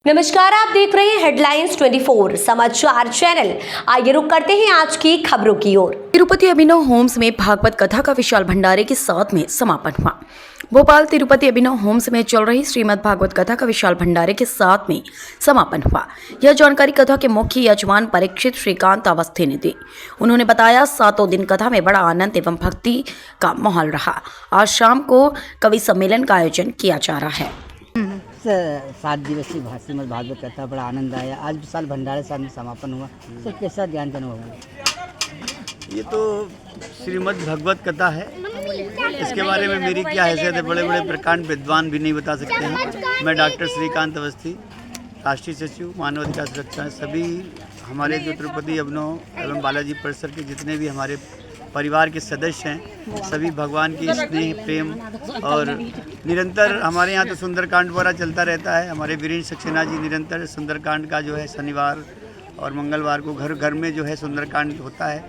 नमस्कार, आप देख रहे हैं हेडलाइंस 24 समाचार चैनल। आइए रुक करते हैं आज की खबरों की ओर। तिरुपति अभिनव होम्स में भागवत कथा का विशाल भंडारे के साथ में समापन हुआ। भोपाल तिरुपति अभिनव होम्स में चल रही श्रीमद् भागवत कथा का विशाल भंडारे के साथ में समापन हुआ। यह जानकारी कथा के मुख्य यजमान परीक्षित श्रीकांत अवस्थी ने दी। उन्होंने बताया, 7 दिन कथा में बड़ा आनंद एवं भक्ति का माहौल रहा। आज शाम को कवि सम्मेलन का आयोजन किया जा रहा है। 7 दिवसीय श्रीमद् भागवत कथा बड़ा आनंद आया। आज विशाल भंडारे साथ में समापन हुआ, तो कैसा ज्ञान जन हुआ? ये तो श्रीमद् भगवत कथा है, इसके बारे में मेरी क्या हैसियत है, बड़े बड़े प्रकांड विद्वान भी नहीं बता सकते हैं। मैं डॉक्टर श्रीकांत अवस्थी, राष्ट्रीय सचिव मानवाधिकार सुरक्षा, सभी हमारे जो तिरुपति अभिनव एवं बालाजी परिसर के जितने भी हमारे परिवार के सदस्य हैं, सभी भगवान की स्नेह प्रेम और निरंतर हमारे यहाँ तो सुंदरकांड वगैरह चलता रहता है। हमारे वीरेंद्र सक्सेना जी निरंतर सुंदरकांड का जो है शनिवार और मंगलवार को घर घर में जो है सुंदरकांड होता है।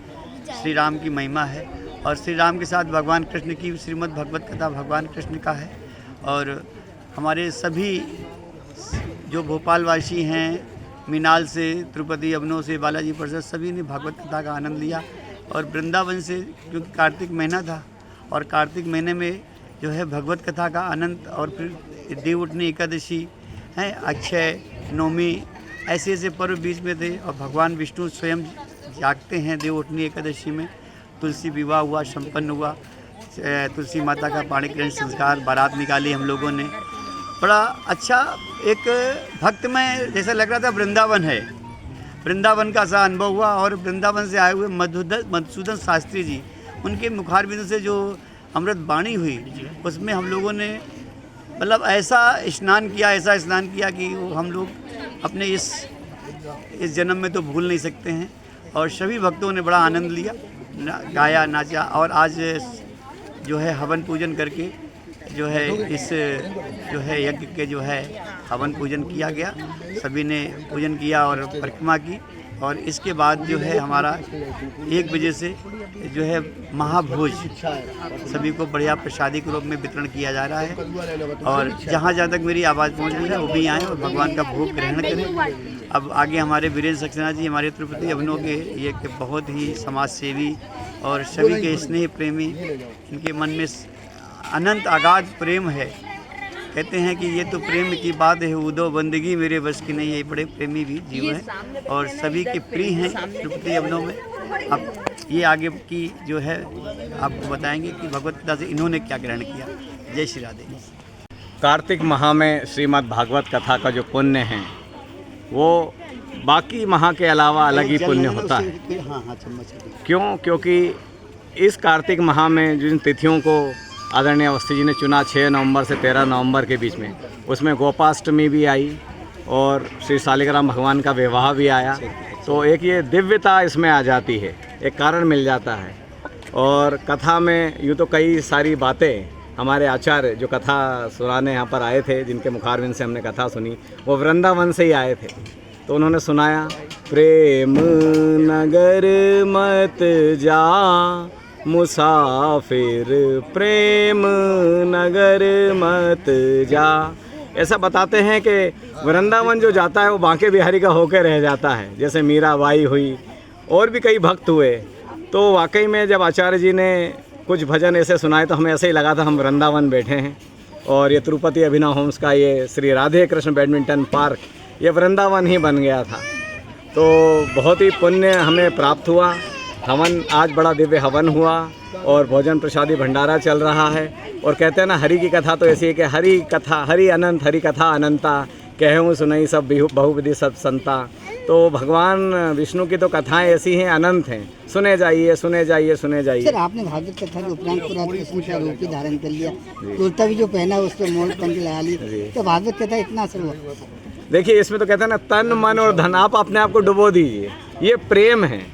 श्री राम की महिमा है और श्री राम के साथ भगवान कृष्ण की श्रीमद् भगवत कथा भगवान कृष्ण का है। और हमारे सभी जो भोपाल वासी हैं, मीनाल से, तिरुपति अभिनव से, बालाजी परिसर, सभी ने भागवत कथा का आनंद लिया। और वृंदावन से, क्योंकि कार्तिक महीना था और कार्तिक महीने में जो है भगवत कथा का आनंद, और फिर देव उठनी एकादशी हैं, अक्षय नवमी, ऐसे ऐसे पर्व बीच में थे। और भगवान विष्णु स्वयं जागते हैं देव उठनी एकादशी में। तुलसी विवाह हुआ, संपन्न हुआ, तुलसी माता का पाणी ग्रहण संस्कार, बारात निकाली हम लोगों ने। बड़ा अच्छा एक भक्तमय जैसा लग रहा था वृंदावन है, वृंदावन का सा अनुभव हुआ। और वृंदावन से आए हुए मधुसूदन शास्त्री जी, उनके मुखारबिंद से जो अमृत वाणी हुई, उसमें हम लोगों ने मतलब ऐसा स्नान किया कि वो हम लोग अपने इस जन्म में तो भूल नहीं सकते हैं। और सभी भक्तों ने बड़ा आनंद लिया, गाया, नाचा। और आज जो है हवन पूजन करके जो है इस जो है यज्ञ के जो है हवन पूजन किया गया, सभी ने पूजन किया और परिक्रमा की। और इसके बाद जो है हमारा 1 बजे से जो है महाभोज सभी को बढ़िया प्रसादी के रूप में वितरण किया जा रहा है। और जहाँ तक मेरी आवाज़ पहुँच रही है वो भी आएँ और भगवान का भोग ग्रहण करें। अब आगे हमारे वीरेंद्र सक्सेना जी, हमारे तिरुपति अभिनव के ये बहुत ही समाज सेवी और सभी के स्नेह प्रेमी, इनके मन में अनंत अगाध प्रेम है। कहते हैं कि ये तो प्रेम की बात है, उदो बंदगी मेरे बस की नहीं है। बड़े प्रेमी भी जीव हैं और सभी के प्रिय हैं तिरुपति अभिनव में। अब ये आगे की जो है आपको बताएंगे कि भगवत गीता से इन्होंने क्या ग्रहण किया। जय श्री राधे। कार्तिक माह में श्रीमद् भागवत कथा का जो पुण्य है वो बाकी माह के अलावा अलग ही पुण्य होता है। क्योंकि इस कार्तिक माह में जिन तिथियों को आदरणीय अवस्थी जी ने चुना, 6 नवंबर से 13 नवंबर के बीच में, उसमें गोपाष्टमी भी आई और श्री शालिग्राम भगवान का विवाह भी आया। तो एक ये दिव्यता इसमें आ जाती है, एक कारण मिल जाता है। और कथा में यूँ तो कई सारी बातें हमारे आचार्य जो कथा सुनाने यहाँ पर आए थे, जिनके मुखारबिंद से हमने कथा सुनी, वो वृंदावन से ही आए थे। तो उन्होंने सुनाया, प्रेम नगर मत जा मुसाफिर, प्रेम नगर मत जा। ऐसा बताते हैं कि वृंदावन जो जाता है वो बांके बिहारी का होकर रह जाता है। जैसे मीराबाई हुई और भी कई भक्त हुए। तो वाकई में जब आचार्य जी ने कुछ भजन ऐसे सुनाए तो हमें ऐसे ही लगा था हम वृंदावन बैठे हैं। और ये तिरुपति अभिनव होम्स का ये श्री राधे कृष्ण बैडमिंटन पार्क, ये वृंदावन ही बन गया था। तो बहुत ही पुण्य हमें प्राप्त हुआ। हवन, आज बड़ा दिव्य हवन हुआ और भोजन प्रसादी भंडारा चल रहा है। और कहते हैं ना, हरि की कथा तो ऐसी है कि हरि कथा हरि अनंत, हरि कथा अनंता, कहूँ सुनई सब बहुविधि सब संता। तो भगवान विष्णु की तो कथाएं ऐसी हैं, अनंत हैं। सुने जाइए, सुने जाइए, सुने जाइए। सर, आपने भागवत कथा के उपरांत पूरा कृष्ण का रूप ही धारण कर लिया, कुर्ता भी जो पहना उस पर मोर पंख लगा ली, तो भागवत कथा इतना असर हुआ? देखिए, इसमें तो कहते हैं ना, तन मन और धन, आप अपने आप को डुबो दीजिए। ये प्रेम है।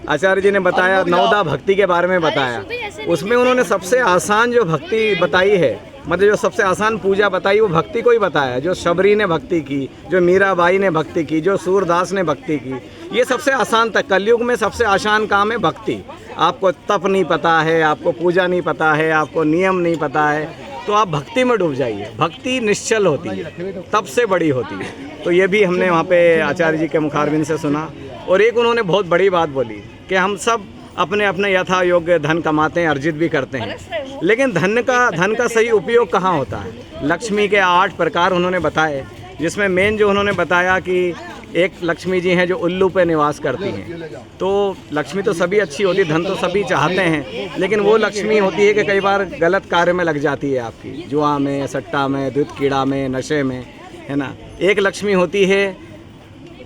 आचार्य जी ने बताया, नवदा भक्ति के बारे में बताया, उसमें उन्होंने सबसे आसान जो भक्ति बताई है, मतलब जो सबसे आसान पूजा बताई, वो भक्ति को ही बताया। जो शबरी ने भक्ति की, जो मीराबाई ने भक्ति की, जो सूरदास ने भक्ति की, ये सबसे आसान तक। कलयुग में सबसे आसान काम है भक्ति। आपको तप नहीं पता है, आपको पूजा नहीं पता है, आपको नियम नहीं पता है, तो आप भक्ति में डूब जाइए। भक्ति निश्चल होती है, तब से बड़ी होती है। तो ये भी हमने वहाँ पे आचार्य जी के मुखारबिंद से सुना। और एक उन्होंने बहुत बड़ी बात बोली कि हम सब अपने अपने यथा योग्य धन कमाते हैं, अर्जित भी करते हैं, लेकिन धन का सही उपयोग कहाँ होता है। लक्ष्मी के 8 प्रकार उन्होंने बताए, जिसमें मेन जो उन्होंने बताया कि एक लक्ष्मी जी हैं जो उल्लू पे निवास करती हैं। तो लक्ष्मी तो सभी अच्छी होती है, धन तो सभी चाहते हैं, लेकिन वो लक्ष्मी होती है कि कई बार गलत कार्य में लग जाती है आपकी, जुआ में, सट्टा में, दूध कीड़ा में, नशे में, है ना। एक लक्ष्मी होती है,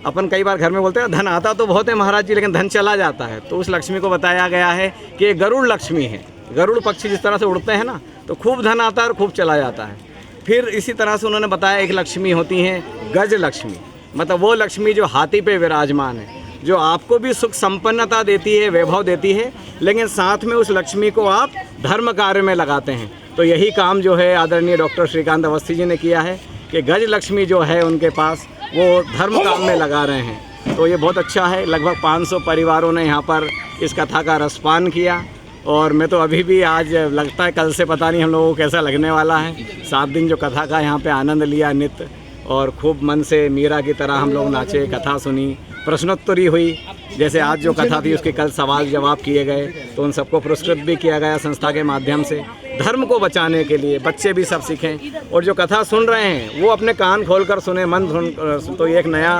अपन कई बार घर में बोलते हैं धन आता तो बहुत है महाराज जी, लेकिन धन चला जाता है। तो उस लक्ष्मी को बताया गया है कि ये गरुड़ लक्ष्मी है। गरुड़ पक्षी जिस तरह से उड़ते हैं ना, तो खूब धन आता है और खूब चला जाता है। फिर इसी तरह से उन्होंने बताया एक लक्ष्मी होती हैं गज लक्ष्मी, मतलब वो लक्ष्मी जो हाथी पे विराजमान है, जो आपको भी सुख संपन्नता देती है, वैभव देती है, लेकिन साथ में उस लक्ष्मी को आप धर्म कार्य में लगाते हैं। तो यही काम जो है आदरणीय डॉक्टर श्रीकांत अवस्थी जी ने किया है कि गज लक्ष्मी जो है उनके पास वो धर्म काम में लगा रहे हैं। तो ये बहुत अच्छा है। लगभग 500 परिवारों ने यहाँ पर इस कथा का रसपान किया, और मैं तो अभी भी आज लगता है, कल से पता नहीं हम लोगों को कैसा लगने वाला है। 7 दिन जो कथा का यहाँ पे आनंद लिया नित्य, और खूब मन से मीरा की तरह हम लोग नाचे, कथा सुनी, प्रश्नोत्तरी हुई। जैसे आज जो कथा थी उसके कल सवाल जवाब किए गए, तो उन सबको पुरस्कृत भी किया गया संस्था के माध्यम से, धर्म को बचाने के लिए। बच्चे भी सब सीखें, और जो कथा सुन रहे हैं वो अपने कान खोलकर सुने, मन सुन। तो एक नया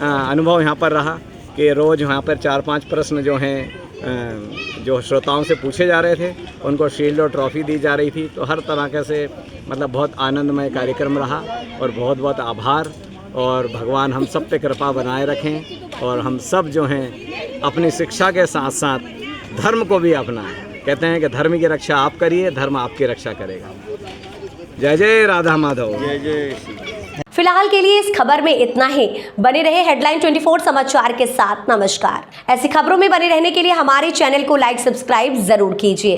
अनुभव यहाँ पर रहा कि रोज़ यहाँ पर 4-5 प्रश्न जो हैं जो श्रोताओं से पूछे जा रहे थे, उनको शील्ड और ट्रॉफी दी जा रही थी। तो हर तरह से मतलब बहुत आनंदमय कार्यक्रम रहा, और बहुत बहुत आभार। और भगवान हम सब पे कृपा बनाए रखें, और हम सब जो हैं अपनी शिक्षा के साथ साथ धर्म को भी अपनाएं। कहते हैं कि धर्म की रक्षा आप करिए, धर्म आपकी रक्षा करेगा। जय जय राधा माधव। जय जय। फिलहाल के लिए इस खबर में इतना ही। बने रहे हेडलाइन 24 समाचार के साथ। नमस्कार। ऐसी खबरों में बने रहने के लिए हमारे चैनल को लाइक, सब्सक्राइब जरूर कीजिए।